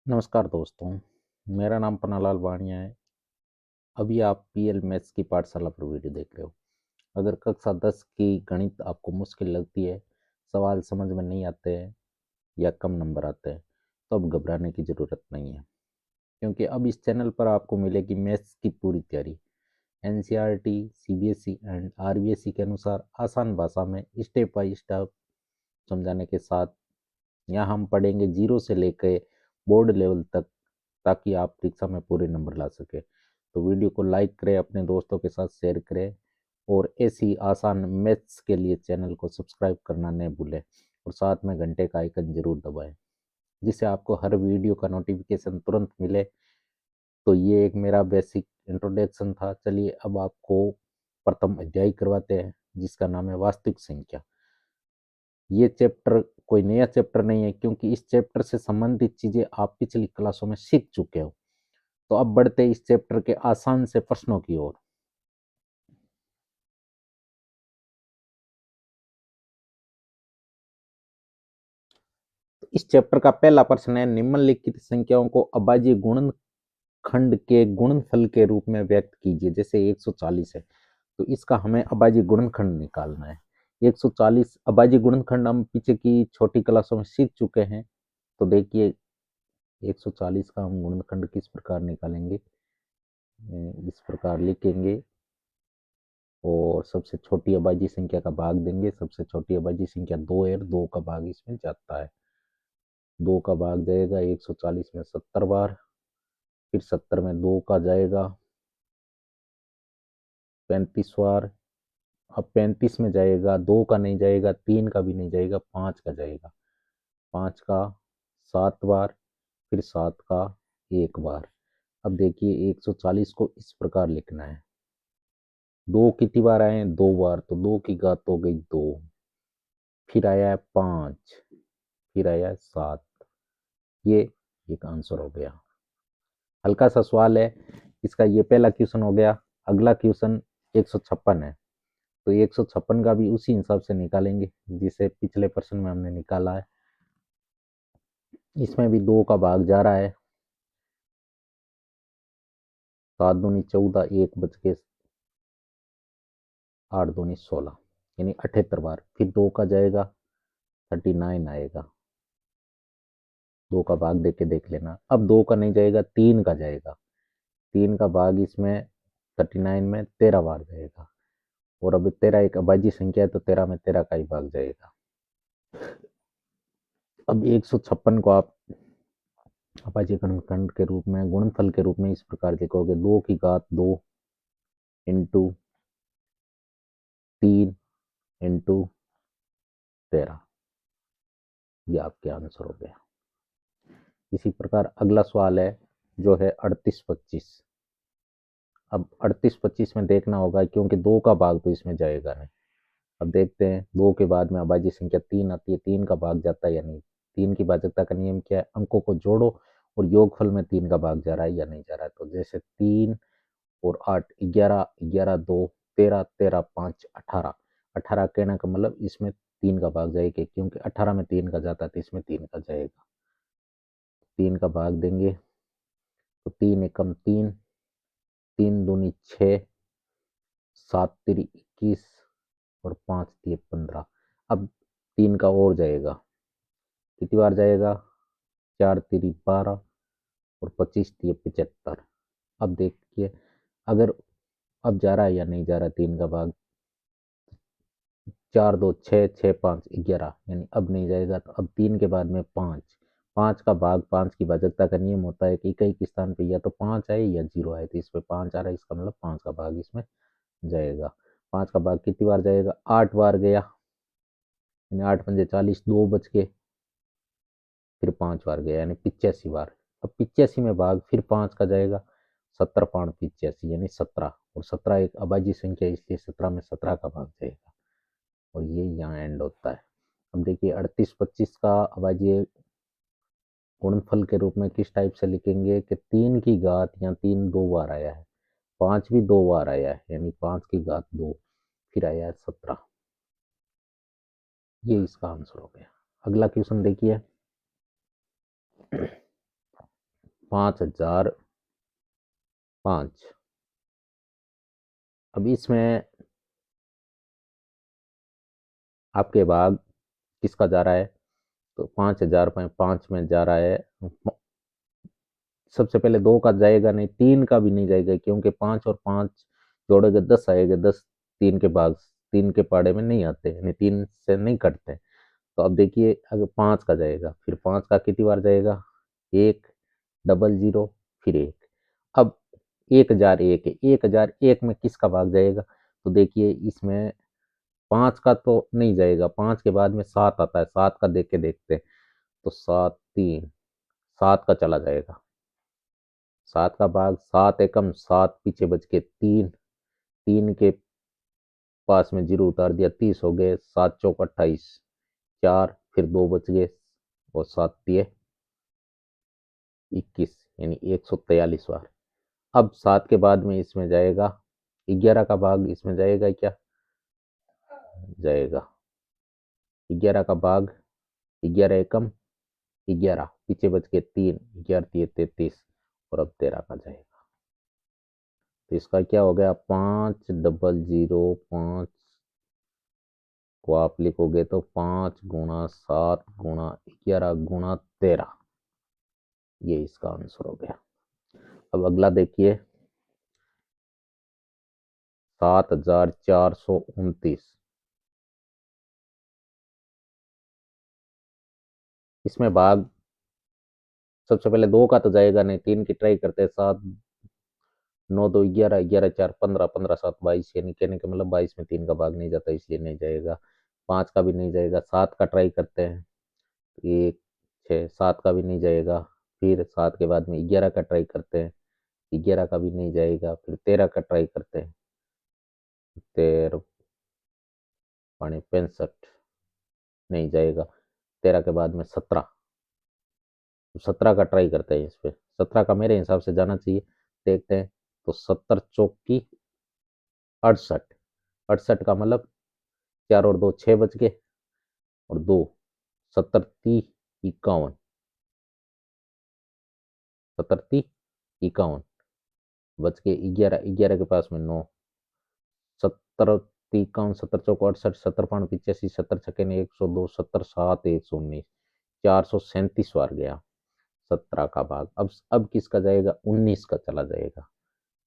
नमस्कार दोस्तों, मेरा नाम पन्नालाल बानिया है। अभी आप पीएल मैथ्स की पाठशाला पर वीडियो देख रहे हो। अगर कक्षा 10 की गणित आपको मुश्किल लगती है, सवाल समझ में नहीं आते हैं या कम नंबर आते हैं, तो अब घबराने की ज़रूरत नहीं है, क्योंकि अब इस चैनल पर आपको मिलेगी मैथ्स की पूरी तैयारी। एनसीईआरटी, सीबीएसई एंड आरबीएसई के अनुसार आसान भाषा में स्टेप बाय स्टेप समझाने के साथ यहाँ हम पढ़ेंगे जीरो से लेकर बोर्ड लेवल तक, ताकि आप परीक्षा में पूरे नंबर ला सके। तो वीडियो को लाइक करें, अपने दोस्तों के साथ शेयर करें और ऐसी आसान मैथ्स के लिए चैनल को सब्सक्राइब करना न भूलें और साथ में घंटे का आइकन जरूर दबाएं, जिससे आपको हर वीडियो का नोटिफिकेशन तुरंत मिले। तो ये एक मेरा बेसिक इंट्रोडक्शन था। चलिए अब आपको प्रथम अध्याय करवाते हैं, जिसका नाम है वास्तविक संख्या। ये चैप्टर कोई नया चैप्टर नहीं है, क्योंकि इस चैप्टर से संबंधित चीजें आप पिछली क्लासों में सीख चुके हो। तो अब बढ़ते इस चैप्टर के आसान से प्रश्नों की ओर। तो इस चैप्टर का पहला प्रश्न है, निम्नलिखित संख्याओं को अभाज्य गुणनखंड के गुणनफल के रूप में व्यक्त कीजिए। जैसे 140 है, तो इसका हमें अभाज्य गुणनखंड निकालना है। 140 अभाज्य गुणनखंड हम पीछे की छोटी क्लासों में सीख चुके हैं। तो देखिए 140 का हम गुणनखंड किस प्रकार निकालेंगे। इस प्रकार लिखेंगे और सबसे छोटी अभाज्य संख्या का भाग देंगे। सबसे छोटी अभाज्य संख्या 2 है, 2 का भाग इसमें जाता है। 2 का भाग जाएगा 140 में 70 बार, फिर 70 में 2 का जाएगा 35 बार। अब 35 में जाएगा, 2 का नहीं जाएगा, 3 का भी नहीं जाएगा, 5 का जाएगा। 5 का 7 बार, फिर 7 का 1 बार। अब देखिए 140 को इस प्रकार लिखना है। 2 कितनी बार आए हैं? 2 बार, तो 2 की घात हो गई 2, फिर आया है 5, फिर आया है 7। ये एक आंसर हो गया। हल्का सा सवाल है इसका, ये पहला क्वेश्चन हो गया। अगला क्वेश्चन 156 है, तो 156 का भी उसी हिसाब से निकालेंगे जिसे पिछले प्रश्न में हमने निकाला है। इसमें भी 2 का भाग जा रहा है। 7 दूनी 14, 1 बच के 8 दूनी 16, यानी 78 बार। फिर 2 का जाएगा 39 आएगा। 2 का भाग देके देख लेना। अब 2 का नहीं जाएगा, 3 का जाएगा। 3 का भाग इसमें 39 में 13 बार जाएगा। और अब 13 एक अभाज्य संख्या है, तो 13 में 13 का ही भाग जाएगा। अब 156 को आप अभाज्य गुणनखंड के रूप में, गुणनफल के रूप में इस प्रकार लिखोगे, 2 की घात 2 इंटू 3 इंटू 13। ये आपके आंसर हो गया। इसी प्रकार अगला सवाल है जो है 38-25। अब 38-25 में देखना होगा, क्योंकि 2 का भाग तो इसमें जाएगा नहीं। अब देखते हैं 2 के बाद में अभाज्य संख्या 3 आती है, 3 का भाग जाता है या नहीं। 3 की भाजकता का नियम क्या है? अंकों को जोड़ो और योगफल में 3 का भाग जा रहा है या नहीं जा रहा है। तो जैसे 3 और 8, 11, 11, 2, 13, 13, 5, 18। 18 कहने का मतलब इसमें 3 का भाग जाएगा, क्योंकि 18 में 3 का जाता है, तो इसमें 3 का जाएगा। 3 का भाग देंगे तो 3 एकम 3, 3 दूनी 6, 7 तिरी 21 और 5 तिये 15। अब 3 का और जाएगा, कितनी बार जाएगा? 4 तिरी 12 और 25 तिये 75। अब देखिए अगर अब जा रहा है या नहीं जा रहा 3 का भाग। 4 2 6, 6 5 11, यानी अब नहीं जाएगा। तो अब 3 के बाद में 5, 5 का भाग, 5 की भाजकता का नियम होता है कि इकाई के स्थान पे या तो 5 आए या 0 आए, तो इसमें 5 आ रहा है, इसका मतलब 5 का भाग इसमें जाएगा। 5 का भाग कितनी बार जाएगा? 8 बार गया, यानी 8 पंजे 40, 2 बच के, फिर 5 बार गया, यानी 85 बार। अब 85 में भाग फिर 5 का जाएगा, 17 5 85, यानी 17। और 17 एक अभाज्य संख्या है, इसलिए 17 में 17 का भाग जाएगा और ये यहाँ एंड होता है। अब देखिए 38-25 का अभाज्य गुणनफल के रूप में किस टाइप से लिखेंगे कि 3 की घात, या 3 2 बार आया है, 5 भी 2 बार आया है, यानी 5 की घात 2, फिर आया है 17। ये इसका आंसर हो गया। अगला क्वेश्चन देखिए 5005। अब इसमें आपके भाग किसका जा रहा है, तो 5005 में जा रहा है, सबसे पहले 2 का जाएगा नहीं, 3 का भी नहीं जाएगा, क्योंकि 5 और 5 जोड़ोगे 10 आएगा, 10 3 के भाग 3 के पाड़े में नहीं आते, यानी 3 से नहीं कटते। तो अब देखिए अगर 5 का जाएगा, फिर 5 का कितनी बार जाएगा, 1 डबल 0 फिर 1। अब 1001 है, 1001 में किसका भाग जाएगा, तो देखिए इसमें 5 का तो नहीं जाएगा, 5 के बाद में 7 आता है, 7 का देख के देखते हैं, तो 7 3 7 का चला जाएगा, 7 का भाग 7 एकम 7 पीछे बच के 3, 3 के पास में 0 उतार दिया, 30 हो गए, 7 चौक 28, 4 फिर 2 बच गए और 7 दिए 21, यानी 143 बार। अब 7 के बाद में इसमें जाएगा 11 का भाग, इसमें जाएगा क्या, जाएगा 11 का भाग, 11 एकम 11 पीछे बच के 3, 11 3 33 और अब 13 का जाएगा। तो इसका क्या हो गया, 5005 को आप लिखोगे तो 5 गुणा 7 गुणा 11 गुणा 13, ये इसका आंसर हो गया। अब अगला देखिए 7429। इसमें भाग सबसे पहले 2 का तो जाएगा नहीं, 3 की ट्राई करते हैं, 7 9 2 11, 11 4 15, 15 7 22, यानी कहने का मतलब 22 में 3 का भाग नहीं जाता, इसलिए नहीं जाएगा। 5 का भी नहीं जाएगा, 7 का ट्राई करते हैं, 1 6 7 का भी नहीं जाएगा, फिर 7 के बाद में 11 का ट्राई करते हैं, 11 का भी नहीं जाएगा, फिर 13 का ट्राई करते हैं, 13 पानी 65 नहीं जाएगा, 13 के बाद में 17, 17 का ट्राई करते हैं, इस पे 17 का मेरे हिसाब से जाना चाहिए, देखते हैं। तो 70 चौक की 68, 68 का मतलब 4 और 2 6 बच गए और 2 70 30 51, 70 30 51 बच के 11, 11 के पास में 9, 70 51 70 चौक 68, 70 पाँच 85, 70 छक्के ने 102, 70 7 119, 437 बार गया 17 का भाग। अब किसका जाएगा, 19 का चला जाएगा।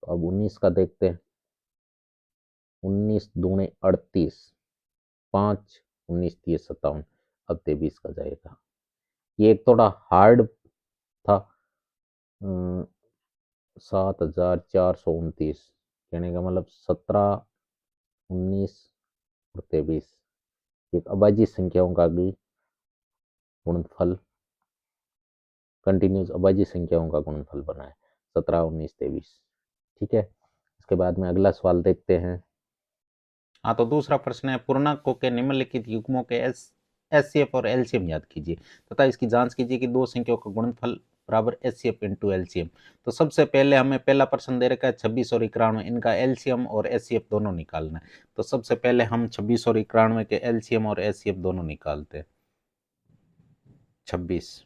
तो अब 19 का देखते हैं, 19 दूने 38, 5 19 30 57, अब 23 का जाएगा। ये एक थोड़ा हार्ड था, 7429, कहने का मतलब 17 19 और 23 एक अभाज्य संख्याओं का भी गुणनफल, कंटिन्यूस अभाज्य संख्याओं का गुणनफल बना है 17 19 23। ठीक है, इसके बाद में अगला सवाल देखते हैं। हाँ, तो दूसरा प्रश्न है, पूर्णांकों के निम्नलिखित युग्मों के एचसीएफ और एलसीएम याद कीजिए तथा इसकी जांच कीजिए कि दो संख्याओं का गुणनफल बराबर एचसीएफ इंटू एलसीएम। तो सबसे पहले हमें पहला प्रश्न दे रखा है 26 और 91, इनका एलसीएम और एचसीएफ दोनों निकालना है। तो सबसे पहले हम 26 और 91 के एलसीएम और एचसीएफ दोनों निकालते हैं। 26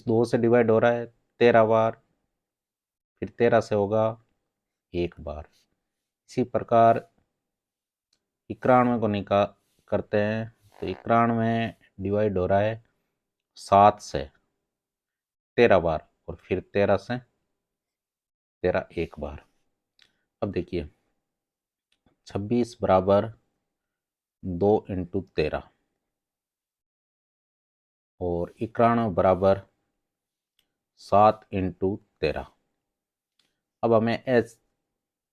2 से डिवाइड हो रहा है 13 बार, फिर 13 से होगा 1 बार। इसी प्रकार 91 को निकाल करते हैं, तो 91 डिवाइड हो रहा है 7 से 13 बार और फिर 13 से 13 1 बार। अब देखिए 26 बराबर 2 इंटू 13 और 91 बराबर 7 इंटू 13। अब हमें एच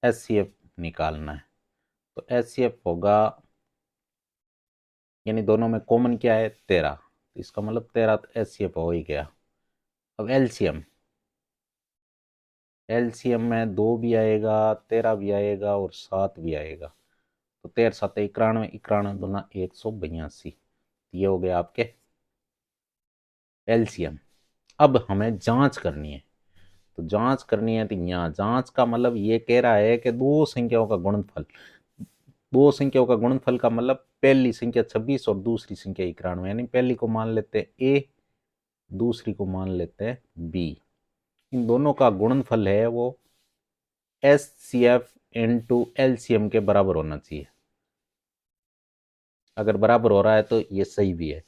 सी एफ निकालना है, तो एच सी एफ होगा, यानी दोनों में कॉमन क्या है 13, तो इसका मतलब 13 तो एच सी एफ हो ही गया। अब एलसीएम, एलसीएम में 2 भी आएगा, 13 भी आएगा और 7 भी आएगा, तो 13 7 91, 91 दूना 182, ये हो गया आपके एलसीएम। अब हमें जांच करनी है, तो जांच करनी है, तो यहाँ जांच का मतलब ये कह रहा है कि दो संख्याओं का गुणनफल, दो संख्याओं का गुणनफल का मतलब पहली संख्या 26 और दूसरी संख्या 91, यानी पहली को मान लेते हैं ए, दूसरी को मान लेते हैं बी। इन दोनों का गुणनफल है वो H C F into LCM के बराबर होना चाहिए। अगर बराबर हो रहा है तो ये सही भी है।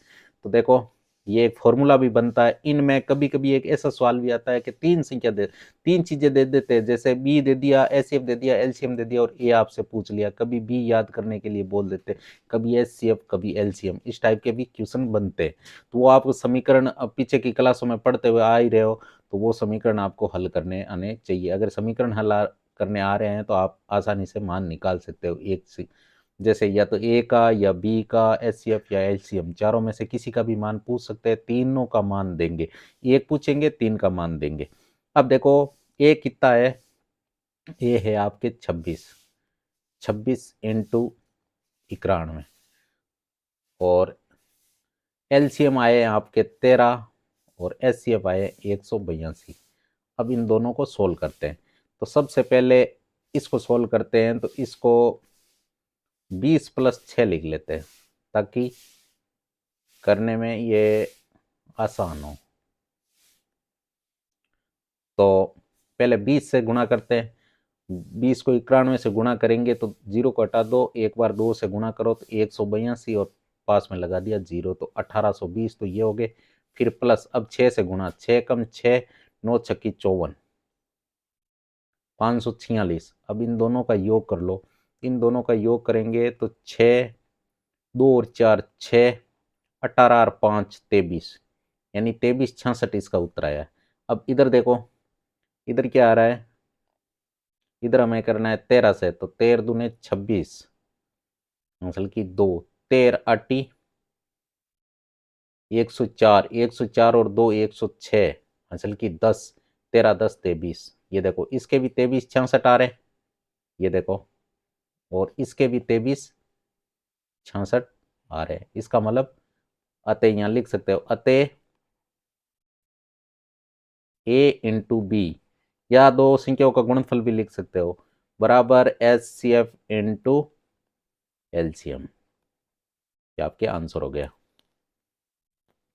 तो देखो ये एक फॉर्मूला भी बनता है। इनमें कभी कभी एक ऐसा सवाल भी आता है कि तीन चीजें दे देते हैं, जैसे बी दे दिया, एचसीएफ दे दिया, एलसीएम दे दिया और ए आपसे पूछ लिया। कभी बी याद करने के लिए बोल देते, कभी एचसीएफ कभी एलसीएम, इस टाइप के भी क्वेश्चन बनते हैं। तो वो आप समीकरण पीछे की क्लासों में पढ़ते हुए आ ही रहे हो, तो वो समीकरण आपको हल करने आने चाहिए। अगर समीकरण हल करने आ रहे हैं तो आप आसानी से मान निकाल सकते हो। एक से जैसे या तो ए का या बी का एचसीएफ या एलसीएम, चारों में से किसी का भी मान पूछ सकते हैं, तीनों का मान देंगे। एक पूछेंगे, तीन का मान देंगे। अब देखो ए कितना है, ए है आपके 26, 26 इंटू 91 और एलसीएम आए आपके 13 और एचसीएफ आए 182। अब इन दोनों को सोल्व करते हैं। तो सबसे पहले इसको सोल्व करते हैं, तो इसको 20 + 6 लिख लेते हैं ताकि करने में ये आसान हो। तो पहले 20 से गुणा करते हैं। 20 को 91 से गुणा करेंगे तो 0 को हटा दो, एक बार 2 से गुणा करो तो 182 और पास में लगा दिया 0, तो 1820, तो ये हो गए। फिर प्लस अब 6 से गुणा, 6 कम 6, 9 छक्की 54, 546। अब इन दोनों का योग कर लो। इन दोनों का योग करेंगे तो 6, 2 और 4 6, 18 और 5 23, यानी 23 66 इसका उत्तर आया। अब इधर देखो, इधर क्या आ रहा है, इधर हमें करना है 13 से, तो 13 दूने 26, मतलब की 2, 13 आटी 104, 104 और 2 106, असल की 10, 13 10 23। ये देखो इसके भी 23 66 आ रहे, ये देखो, और इसके भी 23 66 आ रहे। इसका मतलब अतः यहां लिख सकते हो, अतः ए इंटू बी, या दो संख्याओं का गुणनफल भी लिख सकते हो, बराबर H C F into LCM. ये आपके आंसर हो गया।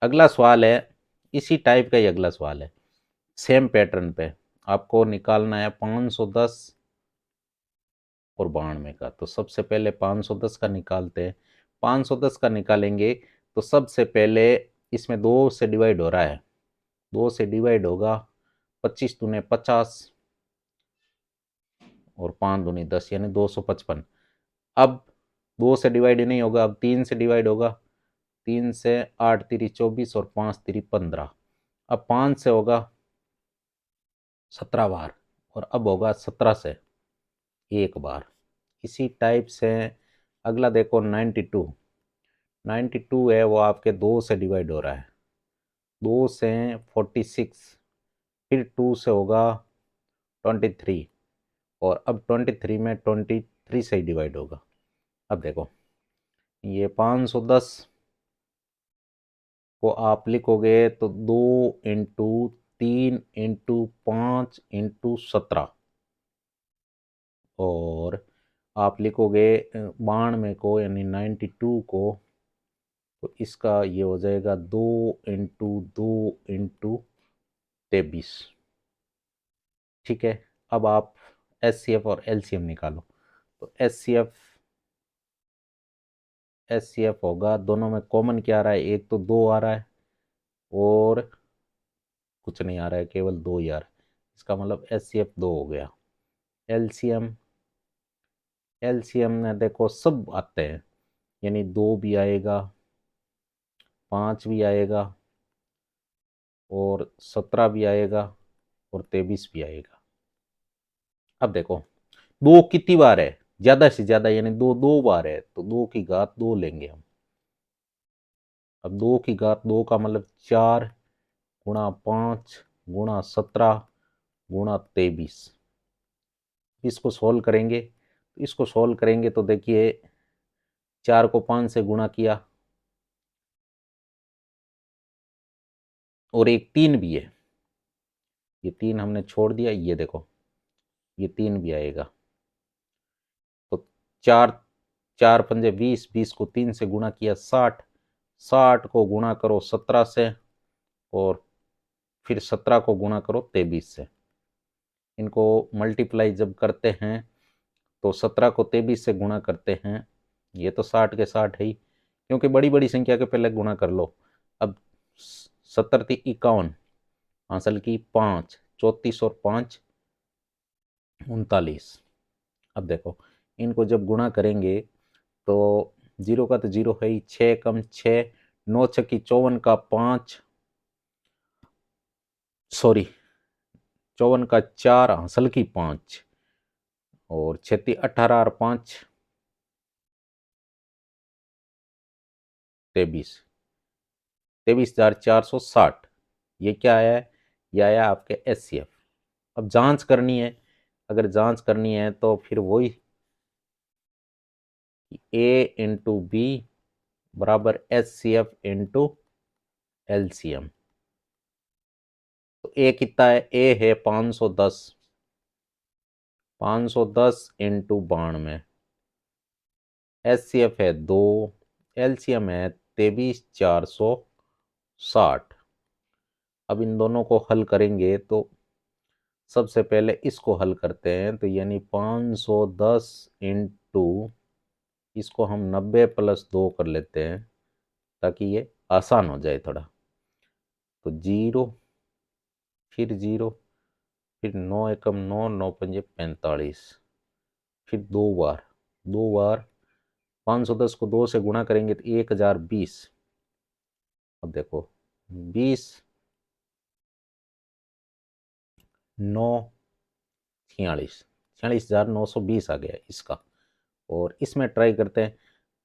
अगला सवाल है, इसी टाइप का ही अगला सवाल है, सेम पैटर्न पे। आपको निकालना है 510 और 92 का। तो सबसे पहले 510 का निकालते हैं। 510 का निकालेंगे तो सबसे पहले इसमें 2 से डिवाइड हो रहा है, 2 से डिवाइड होगा, 25 दूने 50 और 5 दूनी 10, यानी 255। अब 2 से डिवाइड नहीं होगा, अब 3 से डिवाइड होगा, 3 से 8 तिरी 24 और 5 तिरी 15। अब 5 से होगा 17 बार, और अब होगा 17 से एक बार। इसी टाइप से अगला देखो 92, 92 है वो आपके 2 से डिवाइड हो रहा है, 2 से 46, फिर 2 से होगा 23, और अब 23 में 23 से ही डिवाइड होगा। अब देखो ये 510 को आप लिखोगे तो 2 इंटू 3 इंटू 5 इंटू 17, और आप लिखोगे 92 को यानी 92 को, तो इसका ये हो जाएगा 2 इंटू 2 इंटू 23। ठीक है, अब आप एच सी एफ और एलसीएम निकालो। तो एच सी एफ होगा, दोनों में कॉमन क्या आ रहा है, एक तो 2 आ रहा है और कुछ नहीं आ रहा है, केवल 2 ही आ रहा है। इसका मतलब एच सी एफ 2 हो गया। एलसीएम, एलसीएम में देखो सब आते हैं, यानी 2 भी आएगा, 5 भी आएगा और 17 भी आएगा और 23 भी आएगा। अब देखो 2 कितनी बार है, ज्यादा से ज्यादा, यानी 2 2 बार है, तो 2 की घात 2 लेंगे हम। अब 2 की घात 2 का मतलब 4 गुणा 5 गुणा 17 गुणा 23। इसको सोल्व करेंगे, इसको सोल्व करेंगे तो देखिए 4 को 5 से गुणा किया, और एक 3 भी है, ये 3 हमने छोड़ दिया, ये देखो ये 3 भी आएगा। तो 4 4 पंजे 20, 20 को 3 से गुणा किया 60, 60 को गुणा करो 17 से और फिर 17 को गुणा करो 23 से। इनको मल्टीप्लाई जब करते हैं तो 17 को 23 से गुणा करते हैं, ये तो 60 के 60 है ही, क्योंकि बड़ी बड़ी संख्या के पहले गुणा कर लो। अब 70 थी 51, हासिल की 5, 34 और 5 39। अब देखो इनको जब गुणा करेंगे तो जीरो का तो जीरो है ही, 6 कम 6, 9 छक्की 54 का 5, सॉरी 54 का 4, हासिल की 5 और 36 18 और 5 23, 23,460। ये क्या आया है? ये आया आपके SCF। अब जांच करनी है, अगर जांच करनी है तो फिर वही A इंटू बी बराबर SCF इंटू LCM। तो A कितना है? A है 510, 510 इंटू 92, SCF है 2, LCM है 23,460। अब इन दोनों को हल करेंगे तो सबसे पहले इसको हल करते हैं, तो यानी 510 इंटू, इसको हम 90 प्लस 2 कर लेते हैं ताकि ये आसान हो जाए थोड़ा। तो 0, फिर 0, फिर 9 एकम 9, 9 पंजे 45, फिर 2 बार, 2 बार 510 को 2 से गुणा करेंगे तो 1020। अब देखो 20, 9, 46, 46,920 आ गया इसका। और इसमें ट्राई करते हैं,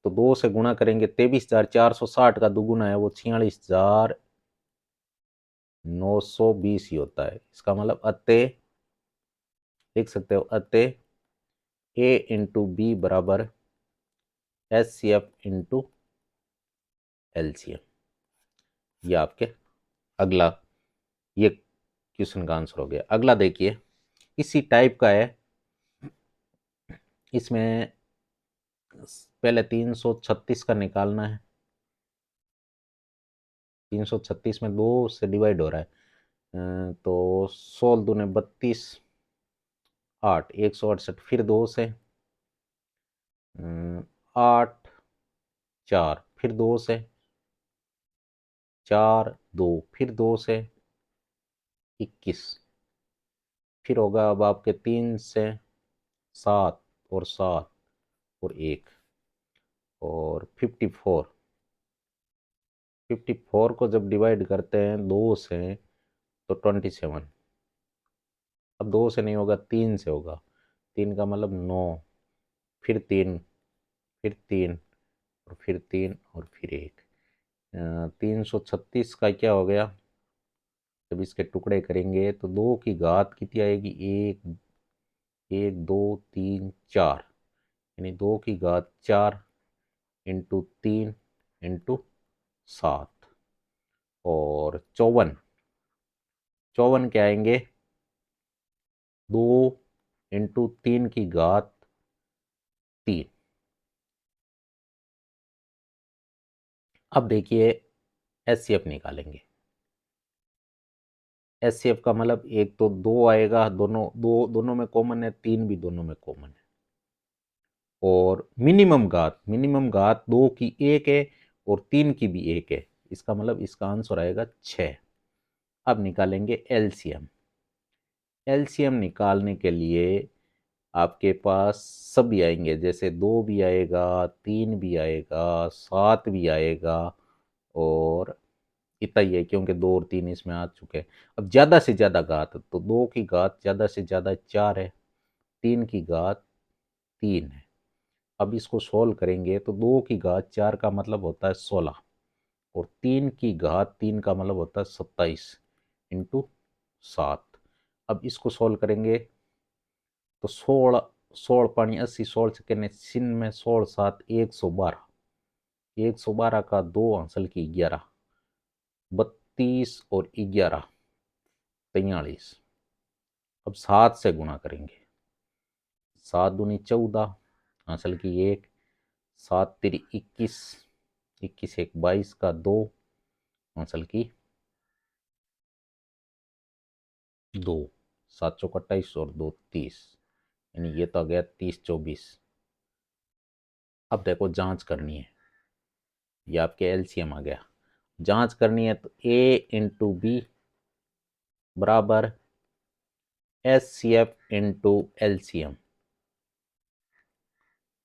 तो 2 से गुणा करेंगे 23,460 का दुगुना है वो 46,920 ही होता है। इसका मतलब अतः लिख सकते हो अतः A इंटू बी बराबर SCF इंटू LCM। ये आपके अगला ये क्वेश्चन का आंसर हो गया। अगला देखिए इसी टाइप का है, इसमें पहले 336 का निकालना है। 336 में 2 से डिवाइड हो रहा है, तो 16 दूने 32, 8 168, फिर 2 से 8 4, फिर 2 से 4 2, फिर 2 से 21, फिर होगा अब आपके 3 से 7 और 7 और 1 और 54, 54 को जब डिवाइड करते हैं 2 से तो 27। अब 2 से नहीं होगा 3 से होगा, 3 का मतलब 9, फिर 3, फिर 3 और फिर 3 और फिर 1। 336 का क्या हो गया? जब इसके टुकड़े करेंगे तो 2 की घात कितनी आएगी? 1, 1 2 3 4, यानी 2 की घात 4 इंटू 3 इंटू 7 और 54, 54 क्या आएंगे? 2 इंटू 3 की घात 3। अब देखिए SCF निकालेंगे। SCF का मतलब एक तो 2 आएगा, दोनों में कॉमन है, 3 भी दोनों में कॉमन है। और मिनिमम घात 2 की 1 है और 3 की भी 1 है, इसका मतलब इसका आंसर आएगा 6। अब निकालेंगे LCM। LCM निकालने के लिए आपके पास सभी आएंगे, जैसे 2 भी आएगा, 3 भी आएगा, 7 भी आएगा और इतना ही है क्योंकि 2 और 3 इसमें आ चुके हैं। अब ज़्यादा से ज़्यादा घात, तो 2 की घात ज़्यादा से ज़्यादा 4 है, 3 की घात 3 है। अब इसको सोल्व करेंगे तो 2 की घात 4 का मतलब होता है 16 और 3 की घात 3 का मतलब होता है 27 इंटू 7। अब इसको सोल्व करेंगे तो 16, 16 पानी 80, 16 छक्के सिन में 16 7 112, 112 का 2 हासिल की 11, 32 और 11 43। अब 7 से गुणा करेंगे, 7 दूनी 14, हासिल की 1, 7 तिरी 21, 21 एक 22 का 2 आंसर की 2, 7 चौक 28 और 2 30, यानी ये तो आ गया 30 24। अब देखो जांच करनी है, ये आपके एलसीएम आ गया। जांच करनी है तो ए इंटू बी बराबर H C F into LCM.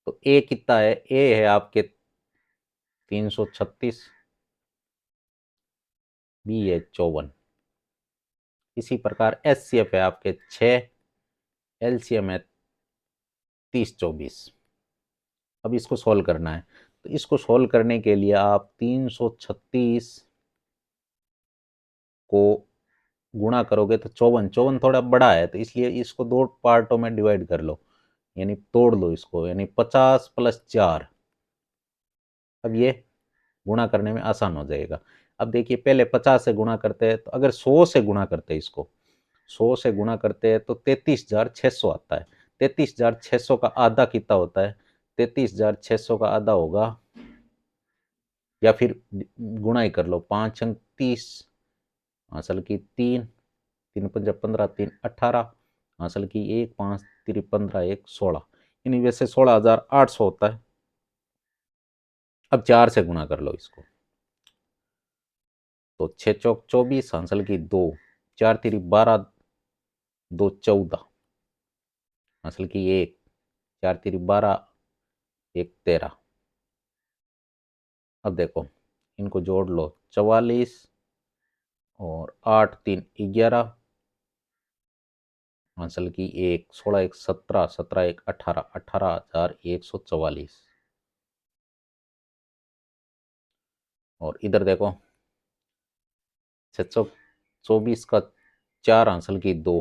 तो ए कितना है, ए है आपके 336, बी है 54। इसी प्रकार एस सी एफ है आपके 6, एलसीएम है 30 24। अब इसको सोल्व करना है, तो इसको सोल्व करने के लिए आप 336 को गुणा करोगे तो 54, 54 थोड़ा बड़ा है तो इसलिए इसको दो पार्टों में डिवाइड कर लो, यानी तोड़ लो इसको, यानी 50 प्लस 4। अब ये गुणा करने में आसान हो जाएगा। अब देखिए पहले 50 से गुणा करते हैं, तो अगर 100 से गुणा करते हैं इसको, 100 से गुणा करते हैं तो 33,600 आता है। 33,600 का आधा कितना होता है, 33,600 का आधा होगा, या फिर गुणा ही कर लो, 5 अंक 30, हासिल की 3, 3 पंजा 15, 3 18, हासिल की 1, 5 3 15, 1 16, यानी वैसे 16,800 होता है। अब 4 से गुणा कर लो इसको, तो 6 चौक 24, हासिल की 2, 4 3 12, 2 14, हासिल की 1, 4 3 12, 1 13। अब देखो इनको जोड़ लो, 44 और 8 3 11, हासिल की 1, 16 1 17, 17 1 18, 18,144। और इधर देखो 624 का 4, हासिल की 2,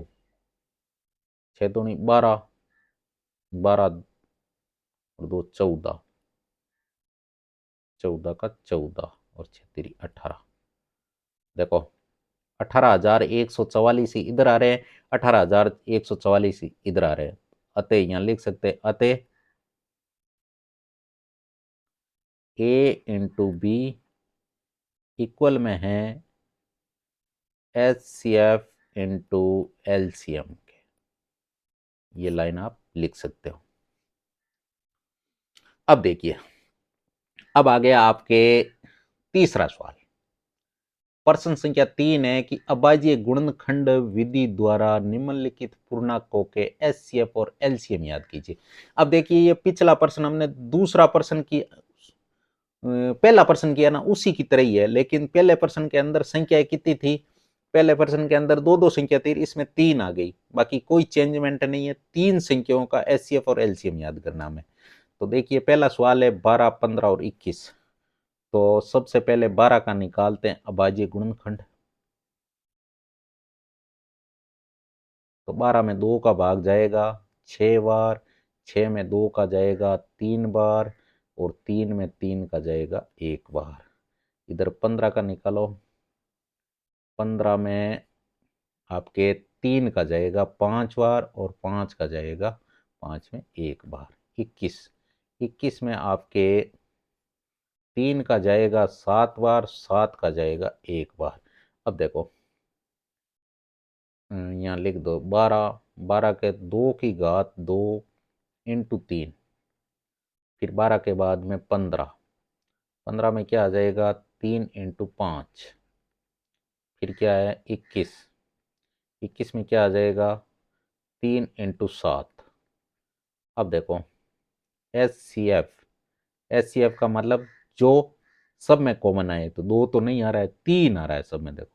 6 दूनी 12, 12 और 2 14, 14 का 14 और 6 3 18। देखो 18,144 इधर आ रहे हैं, 18,144 इधर आ रहे हैं। अतः यहाँ लिख सकते हैं, अतः ए इंटू बी इक्वल में है H C F into LCM के। ये लाइन आप लिख सकते हो। अब देखिए, अब आ गया आपके तीसरा सवाल। प्रश्न संख्या 3 है कि अभाज्य गुणनखंड विधि द्वारा निम्नलिखित पूर्णांकों के एचसीएफ और एलसीएम याद कीजिए। अब देखिए ये पिछला प्रश्न हमने दूसरा प्रश्न की पहला प्रश्न किया ना, उसी की तरह ही है, लेकिन पहले प्रश्न के अंदर संख्या कितनी थी, पहले प्रश्न के अंदर दो दो संख्या थी, इसमें 3 आ गई, बाकी कोई चेंजमेंट नहीं है। 3 संख्याओं का एचसीएफ और एलसीएम याद करना हमें। तो देखिए पहला सवाल है 12 15 और 21। तो सबसे पहले 12 का निकालते हैं अभाज्य गुणनखंड। तो 12 में 2 का भाग जाएगा 6 बार, 6 में 2 का जाएगा 3 बार, और 3 में 3 का जाएगा 1 बार। इधर 15 का निकालो, 15 में आपके 3 का जाएगा 5 बार, और 5 का जाएगा 5 में 1 बार। 21, 21 में आपके 3 का जाएगा 7 बार, 7 का जाएगा 1 बार। अब देखो यहाँ लिख दो 12, 12 के 2 की घात 2 इंटू 3, फिर 12 के बाद में 15, 15 में क्या आ जाएगा 3 इंटू 5, फिर क्या है 21, 21 में क्या आ जाएगा 3 इंटू 7। अब देखो H C F, H C F का मतलब जो सब में कॉमन आए, तो 2 तो नहीं आ रहा है, 3 आ रहा है सब में। देखो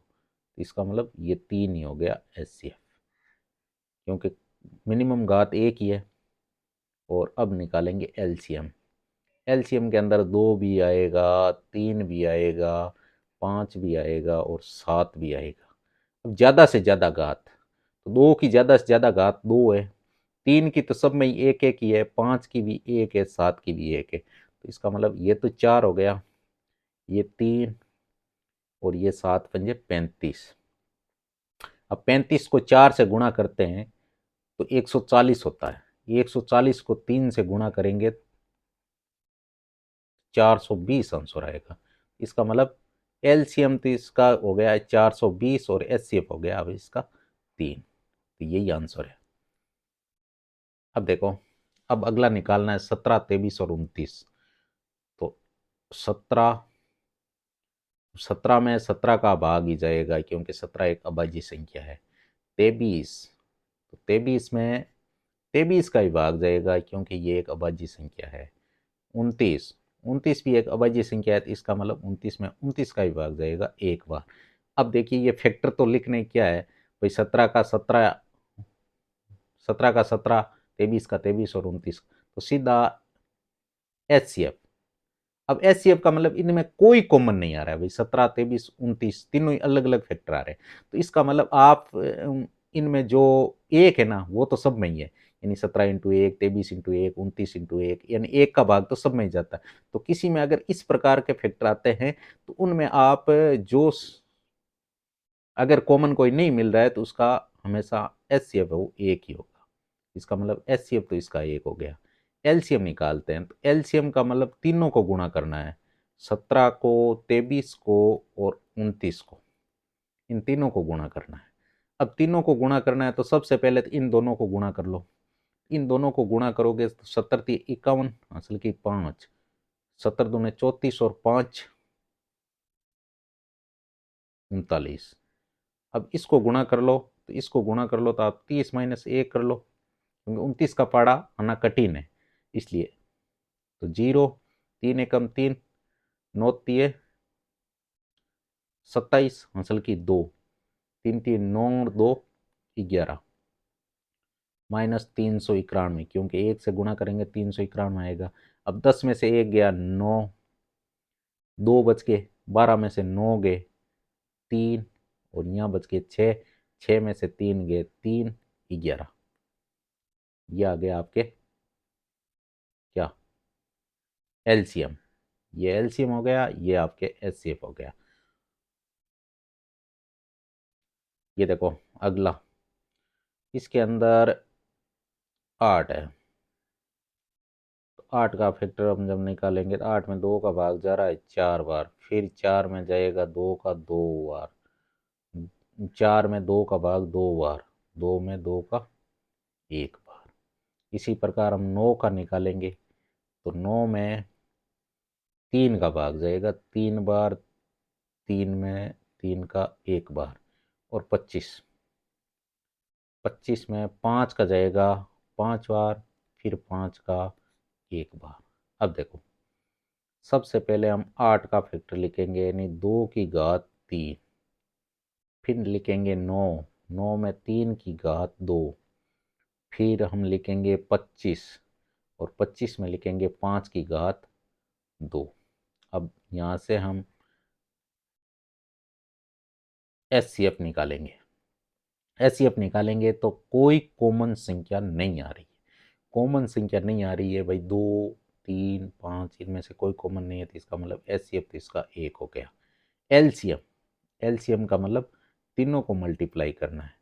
इसका मतलब ये 3 ही हो गया एच सी एफ, क्योंकि मिनिमम घात 1 ही है। और अब निकालेंगे एलसीएम। एलसीएम के अंदर 2 भी आएगा, 3 भी आएगा, 5 भी आएगा, और 7 भी आएगा। अब ज़्यादा से ज़्यादा घात, तो 2 की ज़्यादा से ज़्यादा घात 2 है, 3 की तो सब में एक एक ही है, 5 की भी एक है, 7 की भी एक है। तो इसका मतलब ये तो 4 हो गया, ये 3, और ये 7 पंजे 35। अब 35 को 4 से गुणा करते हैं तो 140 होता है। 140 को 3 से गुणा करेंगे 420 आंसर आएगा। इसका मतलब एलसीएम तो इसका हो गया 420 और एचसीएफ हो गया अब इसका 3। तो यही आंसर है। अब देखो, अब अगला निकालना है 17, 23 और 29। तो 17 17 में 17 का भाग ही जाएगा क्योंकि 17 एक अभाज्य संख्या है। 23, तो 23 में 23 का ही भाग जाएगा क्योंकि ये एक अभाज्य संख्या है। 29, 29 भी एक अभाज्य संख्या है, तो इसका मतलब 29 में 29 का ही भाग जाएगा एक बार। अब देखिए ये फैक्टर तो लिखने क्या है भाई, 17 का 17, 17 का 17, 23 का 23 और 29, तो सीधा एचसीएफ। अब एचसीएफ का मतलब इनमें कोई कॉमन नहीं आ रहा है भाई, 17, 23, 29 तीनों ही अलग अलग फैक्टर आ रहे हैं। तो इसका मतलब आप इनमें जो एक है ना वो तो सब में ही है, यानी 17 इंटू 1, 23 इंटू 1, 29 इंटू 1, यानी एक का भाग तो सब में ही जाता है। तो किसी में अगर इस प्रकार के फैक्टर आते हैं तो उनमें आप जो अगर कॉमन कोई नहीं मिल रहा है तो उसका हमेशा एचसीएफ है वो एक ही होगा। इसका मतलब एचसीएफ तो इसका एक हो गया। एलसीएम निकालते हैं, तो एलसीएम का मतलब तीनों को गुणा करना है, 17 को, 23 को और 29 को, इन तीनों को गुणा करना है। अब तीनों को गुणा करना है तो सबसे पहले तो इन दोनों को गुणा कर लो। इन दोनों को गुणा करोगे तो 70 × 51 असल की 5, 70 दूने 34 और 5 39। अब इसको गुणा कर लो, तो इसको गुणा कर लो तो आप 30 - 1 कर लो, क्योंकि 29 का पाड़ा आना कठिन है इसलिए। तो 0, 3 एकम 3, 9 तिये 27 हासिल की 2, 3 3 9 और 2 11, -391, क्योंकि 1 से गुणा करेंगे 391 आएगा। अब 10 में से 1 गया 9, 2 बच गए, 12 में से 9 गए 3 और यहाँ बच गए 6, 6 में से 3 गए 3, 11। ये आ गया आपके क्या, एलसीएम। ये एलसीएम हो गया, ये आपके एचसीएफ हो गया। ये देखो अगला, इसके अंदर 8 है, तो 8 का फैक्टर हम जब निकालेंगे तो 8 में 2 का भाग जा रहा है 4 बार, फिर 4 में जाएगा 2 का 2 बार, 4 में 2 का भाग 2 बार, 2 में 2 का 1 बार। इसी प्रकार हम 9 का निकालेंगे तो 9 में 3 का भाग जाएगा 3 बार, 3 में 3 का 1 बार, और 25, 25 में 5 का जाएगा 5 बार, फिर 5 का 1 बार। अब देखो सबसे पहले हम 8 का फैक्टर लिखेंगे, यानी 2 की घात 3, फिर लिखेंगे 9, 9 में 3 की घात 2, फिर हम लिखेंगे 25 और 25 में लिखेंगे 5 की घात 2। अब यहाँ से हम एचसीएफ निकालेंगे। एचसीएफ निकालेंगे तो कोई कॉमन संख्या नहीं आ रही है, कॉमन संख्या नहीं आ रही है भाई, 2, 3, 5 इनमें से कोई कॉमन नहीं है, तो इसका मतलब एचसीएफ तो इसका एक हो गया। एलसीएम, एलसीएम का मतलब तीनों को मल्टीप्लाई करना है,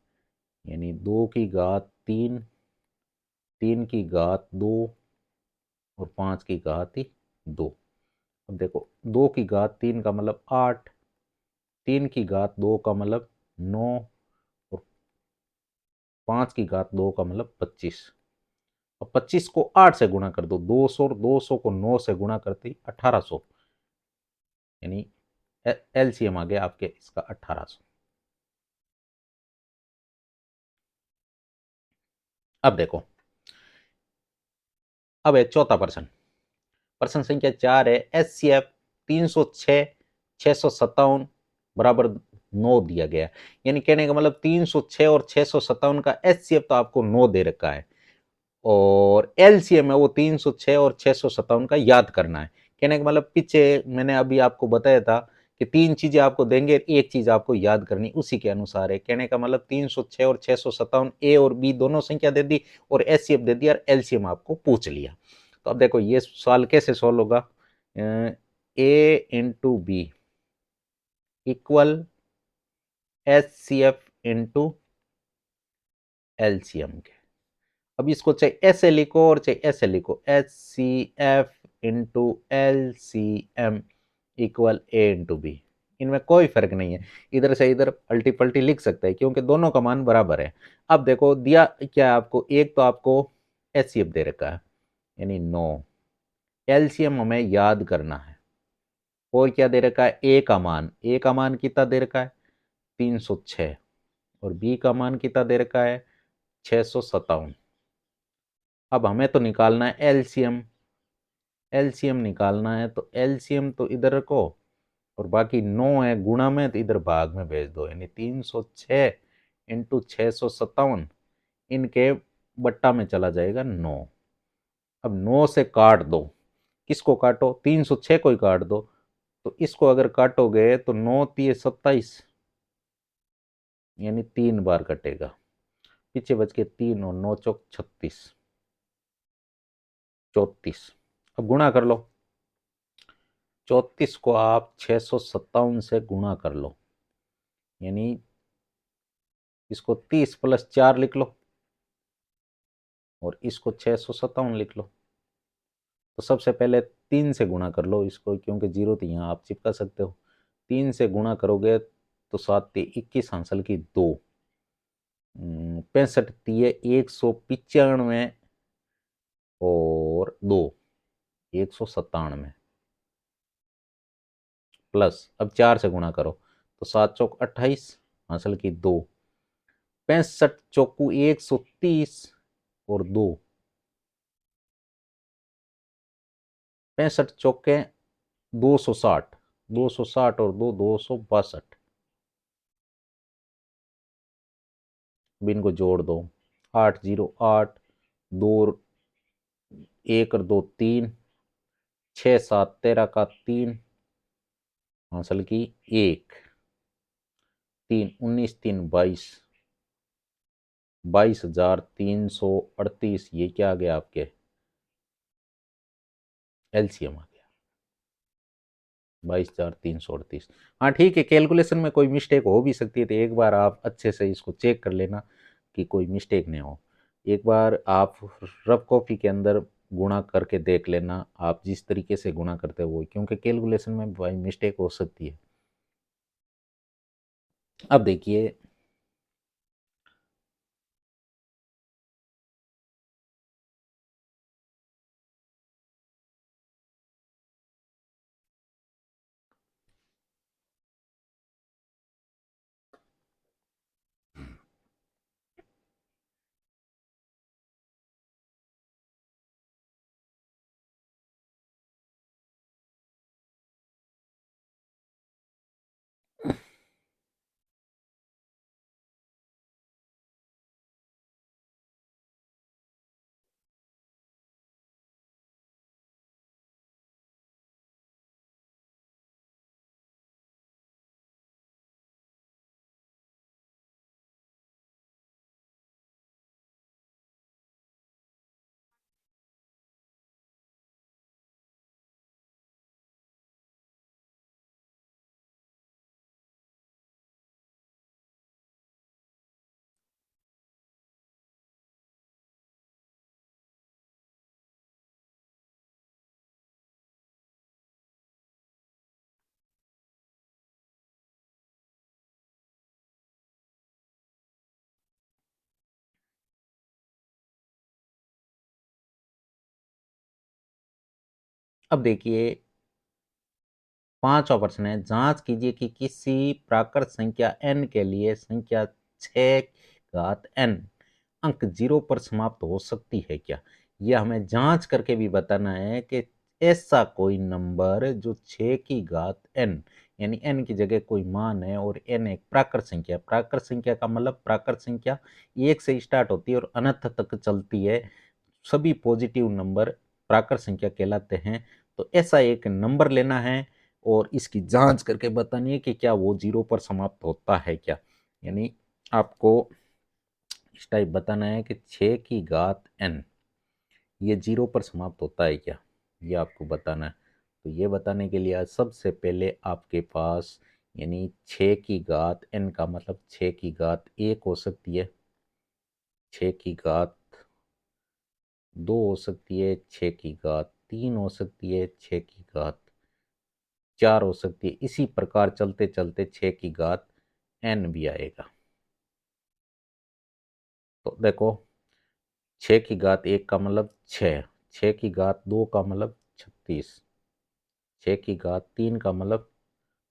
यानी 2 की घात 3, 3 की घात 2 और 5 की घात 2। अब देखो 2 की घात 3 का मतलब 8, 3 की घात 2 का मतलब 9 और 5 की घात 2 का मतलब 25। अब 25 को 8 से गुणा कर दो, 200 और 200 को 9 से गुणा करते 1800, यानी एलसीएम आ गया आपके इसका 1800। अब देखो, अब है चौथा प्रश्न, प्रश्न संख्या 4 है, एचसीएफ 306, 657 बराबर 9 दिया गया, यानी कहने का मतलब 306 और 657 का एचसीएफ तो आपको 9 दे रखा है, और एलसीएम है वो 306 और 657 का याद करना है। कहने का मतलब पीछे मैंने अभी आपको बताया था कि 3 चीजें आपको देंगे, एक चीज आपको याद करनी, उसी के अनुसार है। कहने का मतलब 306 और 657 ए और बी दोनों संख्या दे दी और एचसीएफ दे दिया और एलसीएम आपको पूछ लिया। तो अब देखो ये सवाल कैसे सॉल्व होगा, A into B equal HCF into LCM के। अब इसको चाहे ऐसे लिखो और चाहे ऐसे लिखो, H C F into LCM equal A into B. इनमें कोई फर्क नहीं है, इधर से इधर अल्टी पल्टी लिख सकते हैं क्योंकि दोनों का मान बराबर है। अब देखो दिया क्या है आपको, एक तो आपको HCF दे रखा है यानी 9, LCM हमें याद करना है, और क्या दे रखा है, ए का मान कितना दे रखा है 306, और बी का मान कितना दे रखा है 657। अब हमें तो निकालना है एलसीएम, एलसीएम निकालना है तो एलसीएम तो इधर रखो, और बाकी 9 है गुणा में तो इधर भाग में भेज दो, यानी 306 इंटू 657, इनके बट्टा में चला जाएगा 9। अब 9 से काट दो, किसको काटो 306 को ही काट दो, तो इसको अगर काटोगे तो 9 3 27, यानी 3 बार कटेगा, पीछे बच के 3 और 9 चौक 36 34। अब गुणा कर लो, 34 को आप 657 से गुणा कर लो, यानी इसको 30 प्लस 4 लिख लो और इसको 657 लिख लो। तो सबसे पहले 3 से गुणा कर लो इसको, क्योंकि जीरो तो यहाँ आप चिपका सकते हो। 3 से गुणा करोगे तो 7 3 21 हासिल की 2, 65 3 195 और 2 197, प्लस अब 4 से गुणा करो तो 7 चौक 28 हासिल की 2, 65 चौकू 130 और 2, 65 चौके 260, 260 और 2 262। अब इनको जोड़ दो, 8 0 8, 2 1 और 2 3, 6 7 13 का 3 हासिल की 1, 3 19 3 22, 22,338। ये क्या आ गया आपके एलसीएम आ गया 22,338। हाँ ठीक है, कैलकुलेशन में कोई मिस्टेक हो भी सकती है, तो एक बार आप अच्छे से इसको चेक कर लेना कि कोई मिस्टेक नहीं हो। एक बार आप रफ कॉपी के अंदर गुणा करके देख लेना, आप जिस तरीके से गुणा करते हो वो, क्योंकि कैलकुलेशन में भाई मिस्टेक हो सकती है। अब देखिए अब देखिए 5वां प्रश्न है, जांच कीजिए कि किसी प्राकृत संख्या n के लिए संख्या 6 घात n अंक 0 पर समाप्त हो सकती है क्या। यह हमें जांच करके भी बताना है कि ऐसा कोई नंबर जो 6 की घात n, यानी n की जगह कोई मान है और n एक प्राकृत संख्या, प्राकृत संख्या का मतलब प्राकृत संख्या 1 से स्टार्ट होती है और अनंत तक चलती है, सभी पॉजिटिव नंबर प्राकृत संख्या कहलाते हैं। तो ऐसा एक नंबर लेना है और इसकी जांच करके बतानी है कि क्या वो 0 पर समाप्त होता है क्या। यानी आपको इस टाइप बताना है कि 6 की घात n ये 0 पर समाप्त होता है क्या, ये आपको बताना है। तो ये बताने के लिए आज सबसे पहले आपके पास, यानी 6 की घात n का मतलब 6 की घात 1 हो सकती है, 6 की घात 2 हो सकती है, 6 की घात 3 हो सकती है, 6 की घात 4 हो सकती है। इसी प्रकार चलते चलते 6 की घात n भी आएगा। तो देखो 6 की घात 1 का मतलब 6, 6 की घात 2 का मतलब 36, 6 की घात 3 का मतलब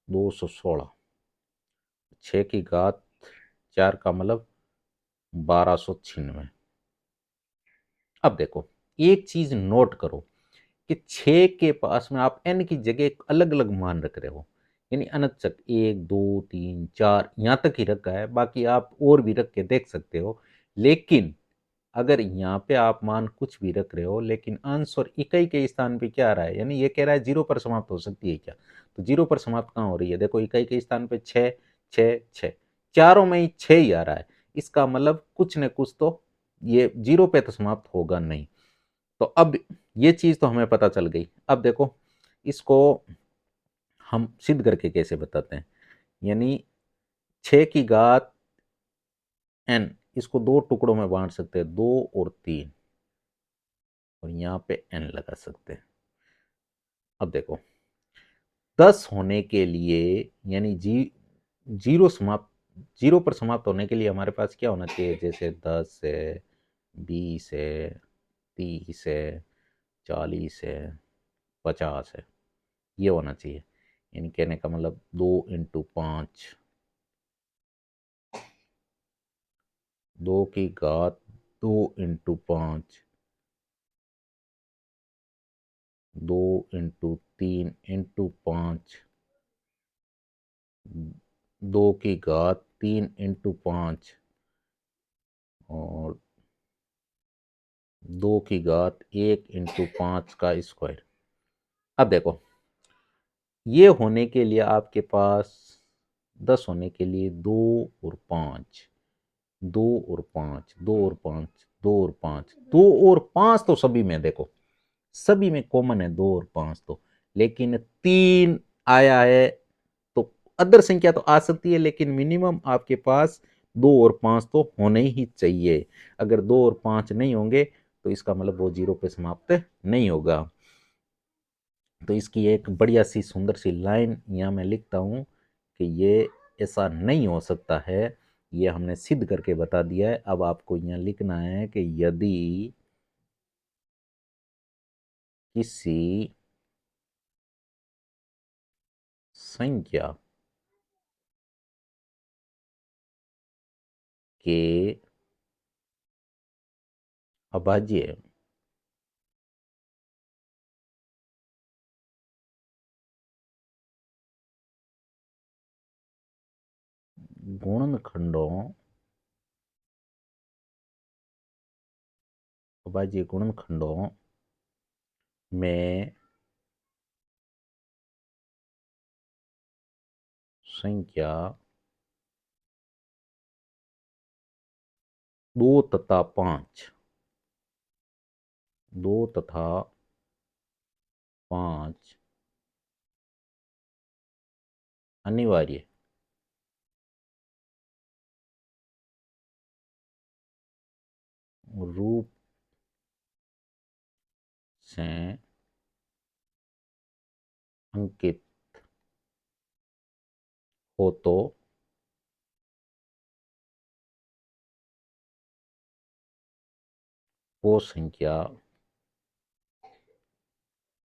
216, 6 की घात 4 का मतलब 1296। अब देखो एक चीज नोट करो कि 6 के पास में आप n की जगह अलग अलग मान रख रहे हो, यानी अनचक 1 2 3 4 यहां तक ही रखा है, बाकी आप और भी रख के देख सकते हो। लेकिन अगर यहाँ पे आप मान कुछ भी रख रहे हो लेकिन अंश और इकाई के स्थान पे क्या आ रहा है, यानी ये कह रहा है 0 पर समाप्त हो सकती है क्या, तो 0 पर समाप्त कहाँ हो रही है, देखो इकाई के स्थान पे 6 6 6, चारों में ही 6 ही आ रहा है। इसका मतलब कुछ न कुछ तो ये 0 पे तो समाप्त होगा नहीं। तो अब ये चीज तो हमें पता चल गई। अब देखो इसको हम सिद्ध करके कैसे बताते हैं, यानी 6 की घात n, इसको दो टुकड़ों में बांट सकते हैं, 2 और 3, और यहाँ पे n लगा सकते हैं। अब देखो 10 होने के लिए, यानी जीरो समाप्त, 0 पर समाप्त होने के लिए हमारे पास क्या होना चाहिए, जैसे 10 है, 20 है, 30 है, 40 है, 50 है, ये होना चाहिए। यानी कहने का मतलब 2 × 5, 2 की घात 2 × 5, 2 × 3 × 5, 2 की घात 3 × 5, और 2 की घात 1 × 5 का स्क्वायर। अब देखो ये होने के लिए आपके पास 10 होने के लिए 2 और 5, 2 और 5, 2 और 5, 2 और 5, 2 और 5 तो सभी में देखो, सभी में कॉमन है 2 और 5 तो, लेकिन 3 आया है तो अदर संख्या तो आ सकती है, लेकिन मिनिमम आपके पास 2 और 5 तो होने ही चाहिए। अगर 2 और 5 नहीं होंगे तो इसका मतलब वो 0 पे समाप्त नहीं होगा। तो इसकी एक बढ़िया सी सुंदर सी लाइन यहाँ मैं लिखता हूँ कि ये ऐसा नहीं हो सकता है, ये हमने सिद्ध करके बता दिया है। अब आपको यहाँ लिखना है कि यदि किसी संख्या के अभाज्य गुणनखंडों, अभाज्य गुणनखंडों में संख्या 2 तथा 5, 2 तथा 5 अनिवार्य रूप से अंकित हो तो वो संख्या,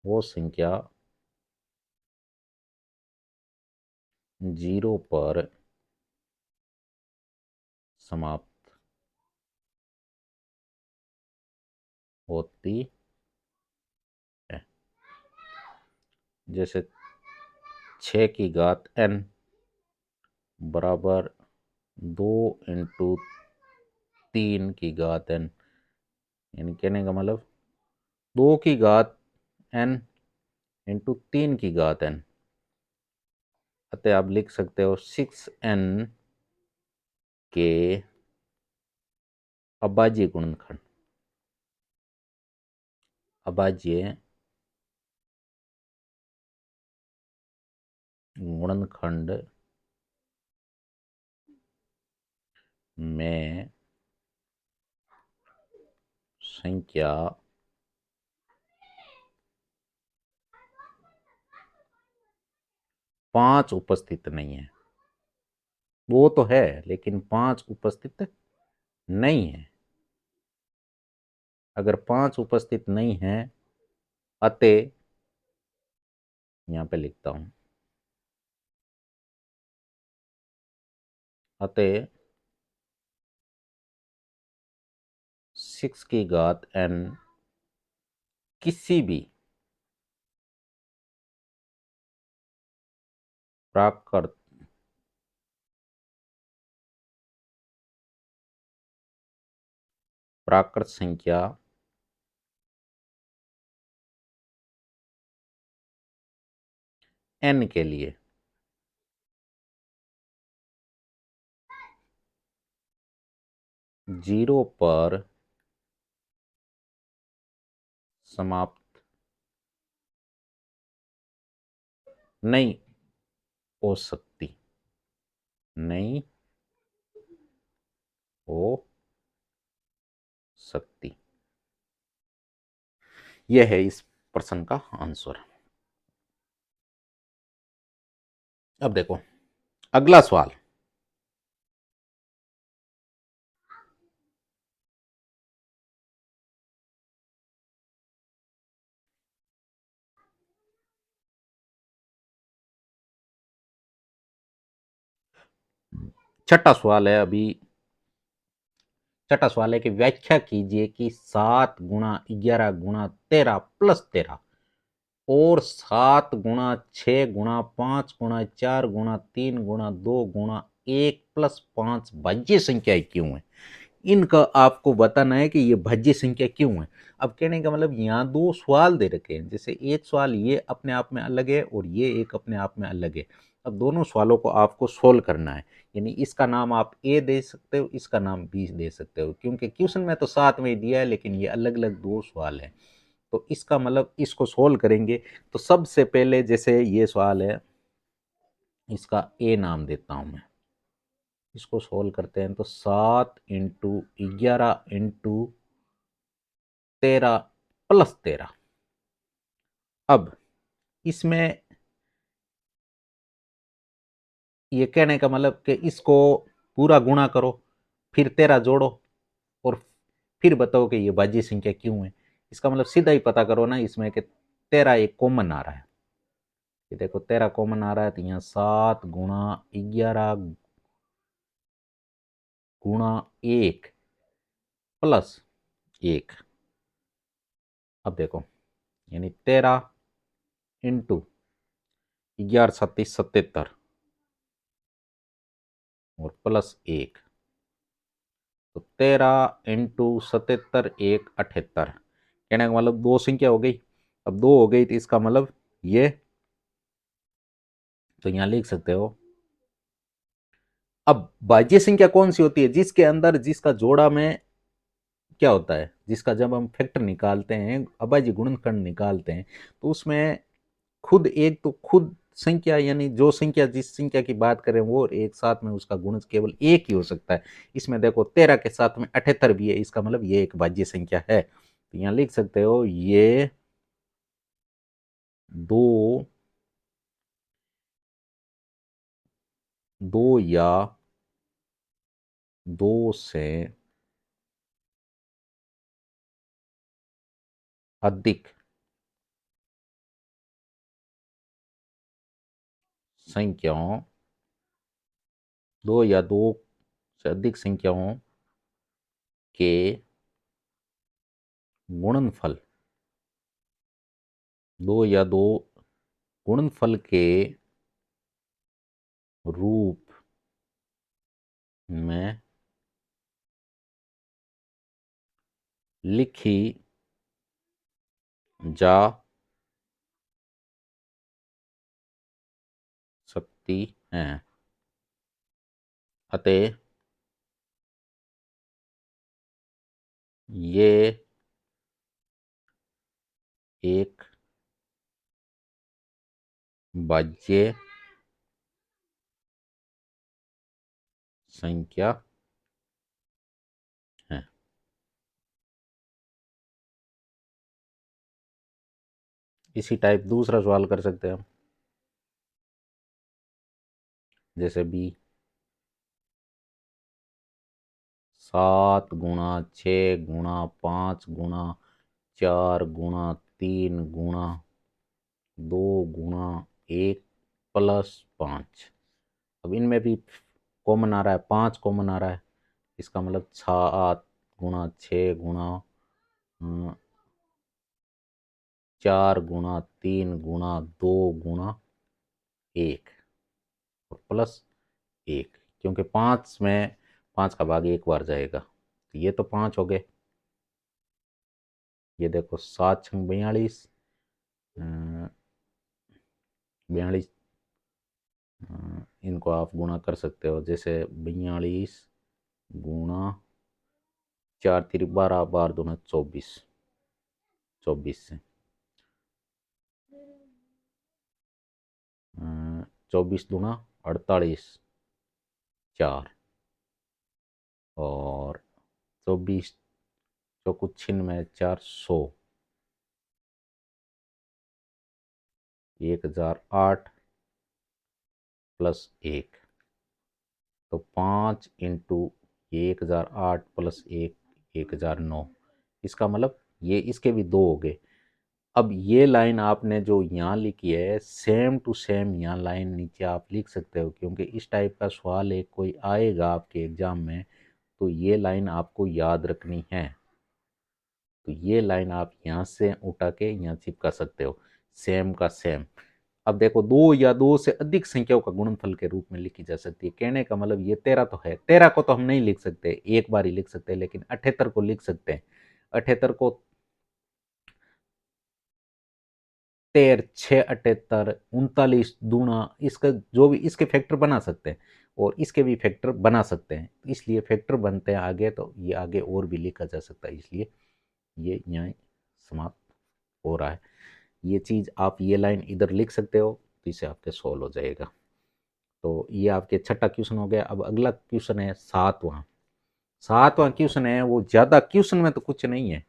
वो संख्या 0 पर समाप्त होती है। जैसे 6 की घात n बराबर 2 × 3 की घात n, यानी कहने का मतलब 2 की घात n × 3 की घात n। अतः आप लिख सकते हो 6n के अभाज्य गुणनखंड, अभाज्य गुणनखंड में संख्या 5 उपस्थित नहीं है। वो तो है लेकिन 5 उपस्थित नहीं है। अगर 5 उपस्थित नहीं है अतः, यहां पे लिखता हूं, अतः 6 की घात n किसी भी प्राकृत प्राकृत संख्या n के लिए जीरो पर समाप्त नहीं हो सकती, नहीं हो सकती। यह है इस प्रश्न का आंसर। अब देखो अगला सवाल। छठा सवाल है अभी। छठा सवाल है कि व्याख्या कीजिए कि 7 × 11 × 13 + 13 और 7 × 6 × 5 × 4 × 3 × 2 × 1 + 5 भाज्य संख्याएं क्यों है। इनका आपको बताना है कि ये भाज्य संख्या क्यों है। अब कहने का मतलब यहाँ दो सवाल दे रखे हैं, जैसे एक सवाल ये अपने आप में अलग है और ये एक अपने आप में अलग है। अब दोनों सवालों को आपको सोल्व करना है, यानी इसका नाम आप ए दे सकते हो, इसका नाम बी दे सकते हो, क्योंकि क्वेश्चन में तो साथ में ही दिया है लेकिन ये अलग अलग दो सवाल है। तो इसका मतलब इसको सोल्व करेंगे तो सबसे पहले जैसे ये सवाल है, इसका ए नाम देता हूं मैं। इसको सोल्व करते हैं तो 7 × 11 × 13 + 13। अब इसमें ये कहने का मतलब कि इसको पूरा गुणा करो, फिर 13 जोड़ो और फिर बताओ कि ये भाज्य संख्या क्यों है। इसका मतलब सीधा ही पता करो ना इसमें कि 13 एक कॉमन आ रहा है। ये देखो 13 कॉमन आ रहा है तो यहाँ 7 × 11 × 1 + 1। अब देखो यानी 13 × 11 × 7 = 77 और +1, तो 13 × 77 = 78। कहने का मतलब दो संख्या हो गई। अब दो हो गई तो इसका मतलब ये, तो यहां लिख सकते हो। अब भाज्य संख्या कौन सी होती है, जिसके अंदर जिसका जोड़ा में क्या होता है, जिसका जब हम फैक्टर निकालते हैं, अभाज्य गुणनखंड निकालते हैं, तो उसमें खुद एक तो खुद संख्या, यानी जो संख्या जिस संख्या की बात करें वो एक साथ में उसका गुणज केवल एक ही हो सकता है। इसमें देखो 13 के साथ में 78 भी है, इसका मतलब ये एक भाज्य संख्या है। तो यहां लिख सकते हो ये दो दो या दो से अधिक संख्याओं, दो या दो से अधिक संख्याओं के गुणनफल, दो या दो गुणनफल के रूप में लिखी जा सकती हैं। अतः ये एक भाज्य संख्या है। इसी टाइप दूसरा सवाल कर सकते हैं हम। जैसे बी 7 गुणा 6 गुणा 4 गुणा 3 गुणा 2 गुणा 1 + 5। अब इनमें भी कॉमन आ रहा है, 5 कॉमन आ रहा है। इसका मतलब 7 गुणा 6 गुणा 4 गुणा 3 गुणा 2 गुणा 1 और +1, क्योंकि 5 में 5 का भाग एक बार जाएगा, तो ये तो 5 हो गए। ये देखो 7 × 42, 42, इनको आप गुणा कर सकते हो, जैसे 42 गुणा 4 × 3 = 12, 12 × 2 = 24, 24 से 24 × 2 = 48, 4 और 24 चौको छिन्नवे 400, 1008 + 1, तो 5 × 1008 + 1 1009। इसका मतलब ये इसके भी दो हो गए। अब ये लाइन आपने जो यहाँ लिखी है सेम टू सेम यहाँ लाइन नीचे आप लिख सकते हो, क्योंकि इस टाइप का सवाल एक कोई आएगा आपके एग्जाम में, तो ये लाइन आपको याद रखनी है। तो ये लाइन आप यहाँ से उठा के यहाँ चिपका सकते हो, सेम का सेम। अब देखो, दो या दो से अधिक संख्याओं का गुणनफल के रूप में लिखी जा सकती है। कहने का मतलब ये 13 तो है, 13 को तो हम नहीं लिख सकते, एक बार ही लिख सकते हैं, लेकिन 78 को लिख सकते हैं। 78 को 13 6 78 39 दूना, इसका जो भी इसके फैक्टर बना सकते हैं और इसके भी फैक्टर बना सकते हैं, इसलिए फैक्टर बनते हैं आगे, तो ये आगे और भी लिखा जा सकता है, इसलिए ये यहाँ समाप्त हो रहा है। ये चीज़ आप ये लाइन इधर लिख सकते हो, तो इसे आपके सॉल्व हो जाएगा। तो ये आपके छठा क्वेश्चन हो गया। अब अगला क्वेश्चन है सातवां। सातवां क्वेश्चन है, वो ज़्यादा क्वेश्चन में तो कुछ नहीं है,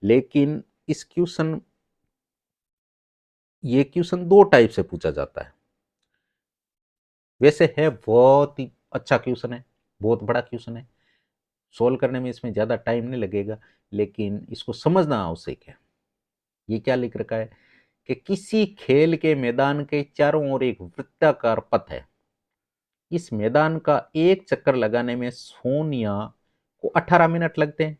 लेकिन इस क्वेश्चन ये क्वेश्चन दो टाइप से पूछा जाता है। वैसे है बहुत ही अच्छा क्वेश्चन है, बहुत बड़ा क्वेश्चन है, सोल्व करने में इसमें ज़्यादा टाइम नहीं लगेगा, लेकिन इसको समझना आवश्यक है। ये क्या लिख रखा है कि किसी खेल के मैदान के चारों ओर एक वृत्ताकार पथ है। इस मैदान का एक चक्कर लगाने में सोनिया को 18 मिनट लगते हैं,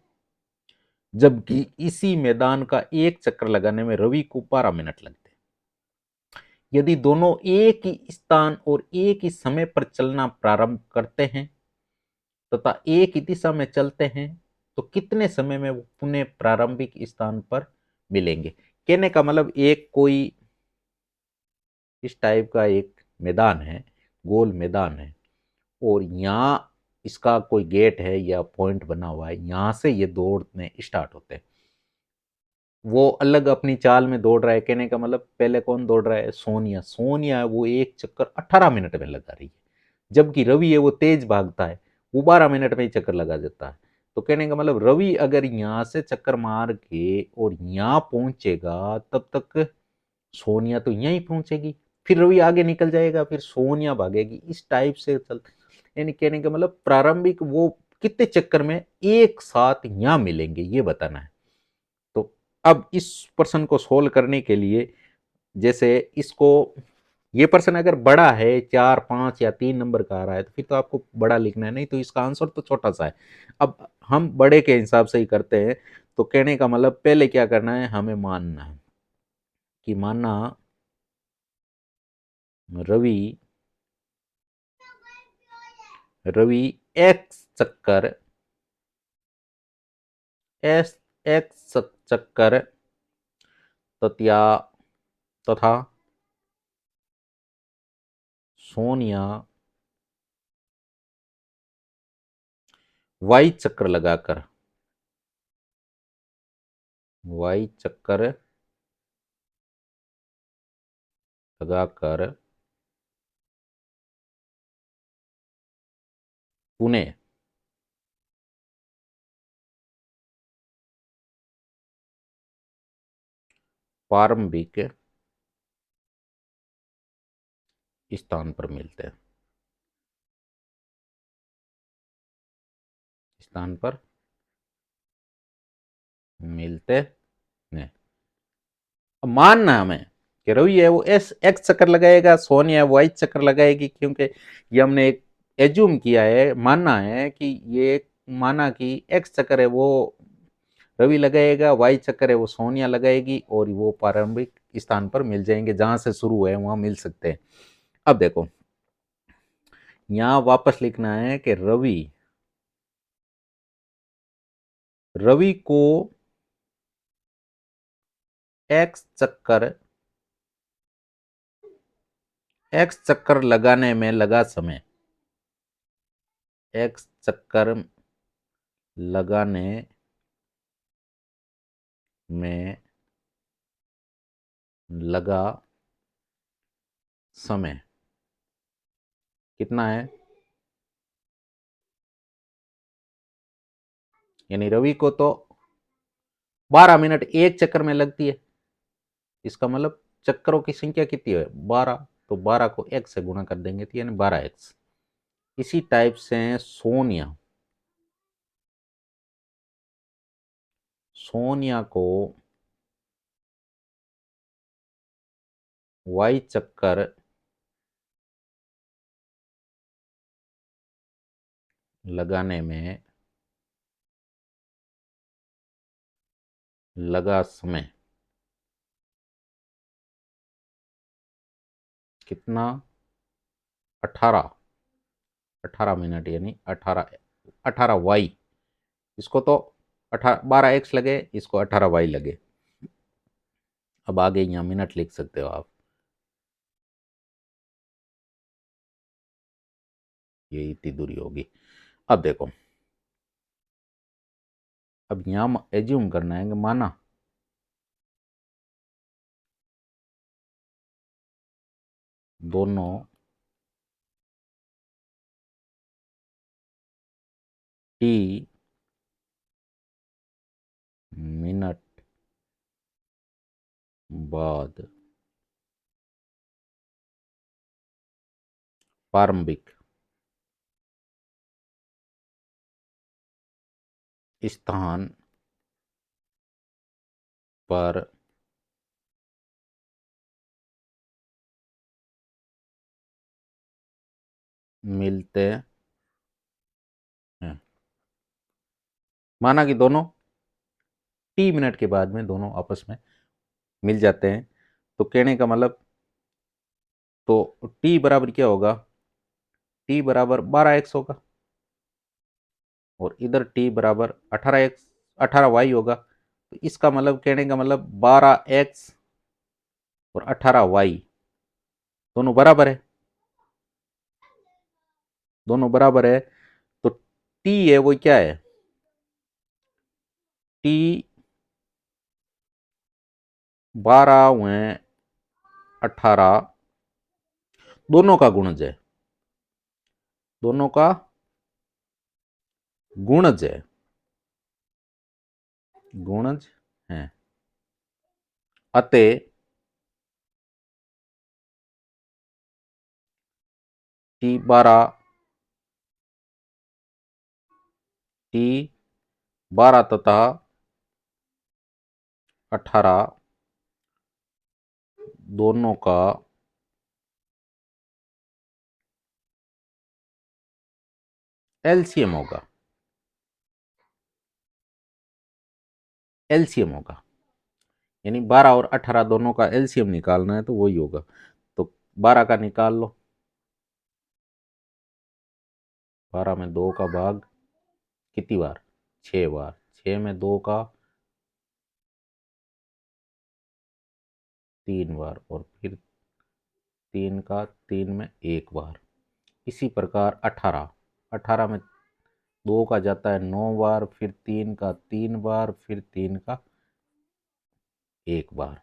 जबकि इसी मैदान का एक चक्कर लगाने में रवि को 12 मिनट लगते हैं। यदि दोनों एक ही स्थान और एक ही समय पर चलना प्रारंभ करते हैं तथा एक ही दिशा में चलते हैं, तो कितने समय में वो पुनः प्रारंभिक स्थान पर मिलेंगे। कहने का मतलब एक कोई इस टाइप का एक मैदान है, गोल मैदान है, और यहाँ इसका कोई गेट है या पॉइंट बना हुआ है, यहाँ से ये दौड़ने स्टार्ट होते हैं। वो अलग अपनी चाल में दौड़ रहा है, कहने का मतलब पहले कौन दौड़ रहा है, सोनिया। सोनिया वो एक चक्कर 18 मिनट में लगा रही है, जबकि रवि है वो तेज भागता है, वो 12 मिनट में ही चक्कर लगा देता है। तो कहने का मतलब रवि अगर यहाँ से चक्कर मार के और यहाँ पहुंचेगा, तब तक सोनिया तो यहीं पहुंचेगी, फिर रवि आगे निकल जाएगा, फिर सोनिया भागेगी, इस टाइप से चल। यानी कहने का मतलब प्रारंभिक वो कितने चक्कर में एक साथ यहाँ मिलेंगे, ये बताना है। तो अब इस प्रश्न को सोल्व करने के लिए, जैसे इसको ये प्रश्न अगर बड़ा है 4 5 या 3 नंबर का आ रहा है, तो फिर तो आपको बड़ा लिखना है, नहीं तो इसका आंसर तो छोटा सा है। अब हम बड़े के हिसाब से ही करते हैं। तो कहने का मतलब पहले क्या करना है, हमें मानना है कि माना रवि रवि एक्स चक्कर एस एक्स चक्कर तथा तथा सोनिया वाई चक्कर लगाकर पुणे प्रारंभिक स्थान पर मिलते हैं। स्थान पर मिलते हैं। अब मानना हमें कि रवि है वो एस एक्स चक्कर लगाएगा, सोनिया वाई चक्कर लगाएगी, क्योंकि ये हमने एक एज्यूम किया है, मानना है कि ये माना कि एक्स चक्कर है वो रवि लगाएगा, वाई चक्कर है वो सोनिया लगाएगी, और वो प्रारंभिक स्थान पर मिल जाएंगे, जहां से शुरू है वहां मिल सकते हैं। अब देखो यहां वापस लिखना है कि रवि को एक्स चक्कर लगाने में लगा समय, एक्स चक्कर लगाने में लगा समय कितना है, यानी रवि को तो 12 मिनट एक चक्कर में लगती है, इसका मतलब चक्करों की संख्या कितनी है 12, तो 12 को x से गुणा कर देंगे तो यानी 12x। इसी टाइप से सोनिया को y चक्कर लगाने में लगा समय कितना 18 मिनट, यानी 18y। इसको तो 12x लगे, इसको 18y लगे। अब आगे यहाँ मिनट लिख सकते हो आप, ये इतनी दूरी होगी। अब देखो, अब यहां एज्यूम करना है कि माना दोनों टी मिनट बाद प्रारंभिक स्थान पर मिलते हैं। माना कि दोनों टी मिनट के बाद में दोनों आपस में मिल जाते हैं, तो कहने का मतलब, तो टी बराबर क्या होगा, टी बराबर 12x होगा, और इधर टी बराबर 18x 18y होगा। तो इसका मतलब, कहने का मतलब 12x और 18y दोनों बराबर है, दोनों बराबर है। तो टी है वो क्या है, टी 12 हुए 18, दोनों का गुणज है, दोनों का गुणज है, गुणज है। अतः टी 12 तथा 18 दोनों का एलसीएम होगा, एलसीएम होगा, यानी 12 और 18 दोनों का एलसीएम निकालना है तो वही होगा। तो 12 का निकाल लो, 12 में 2 का भाग कितनी बार, 6 बार, 6 में 2 का 3 बार, और फिर 3 का 3 में 1 बार। इसी प्रकार 18, 18 में 2 का जाता है 9 बार, फिर 3 का 3 बार, फिर 3 का 1 बार।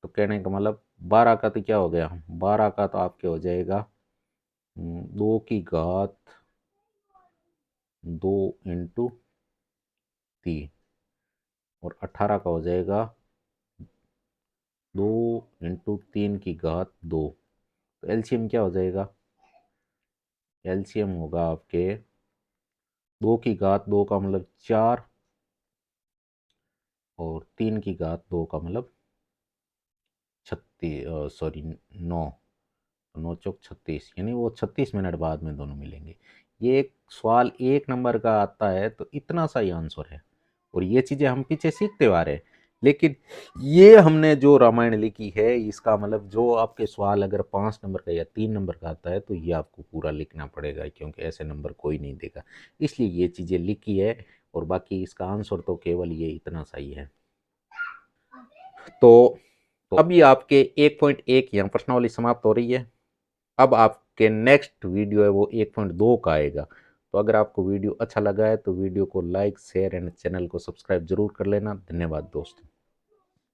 तो कहने का मतलब 12 का तो क्या हो गया, 12 का तो आपके हो जाएगा 2 की घात 2 इंटू 3, और 18 का हो जाएगा 2 इंटू 3 की घात 2। तो एलसीएम क्या हो जाएगा, एलसीएम होगा आपके 2 की घात 2 का मतलब 4 और 3 की घात 2 का मतलब 36, सॉरी 9, 9 चौक 36, यानी वो 36 मिनट बाद में दोनों मिलेंगे। ये एक सवाल 1 नंबर का आता है तो इतना सा ही आंसर है, और ये चीज़ें हम पीछे सीखते आ रहे हैं। लेकिन ये हमने जो रामायण लिखी है, इसका मतलब जो आपके सवाल अगर 5 नंबर का या 3 नंबर का आता है तो ये आपको पूरा लिखना पड़ेगा, क्योंकि ऐसे नंबर कोई नहीं देगा, इसलिए ये चीज़ें लिखी है। और बाकी इसका आंसर तो केवल ये इतना सही है। तो अभी आपके 1.1 यहाँ प्रश्नावली समाप्त हो रही है। अब आपके नेक्स्ट वीडियो है वो 1.2 का आएगा। तो अगर आपको वीडियो अच्छा लगा है तो वीडियो को लाइक शेयर एंड चैनल को सब्सक्राइब जरूर कर लेना। धन्यवाद दोस्तों।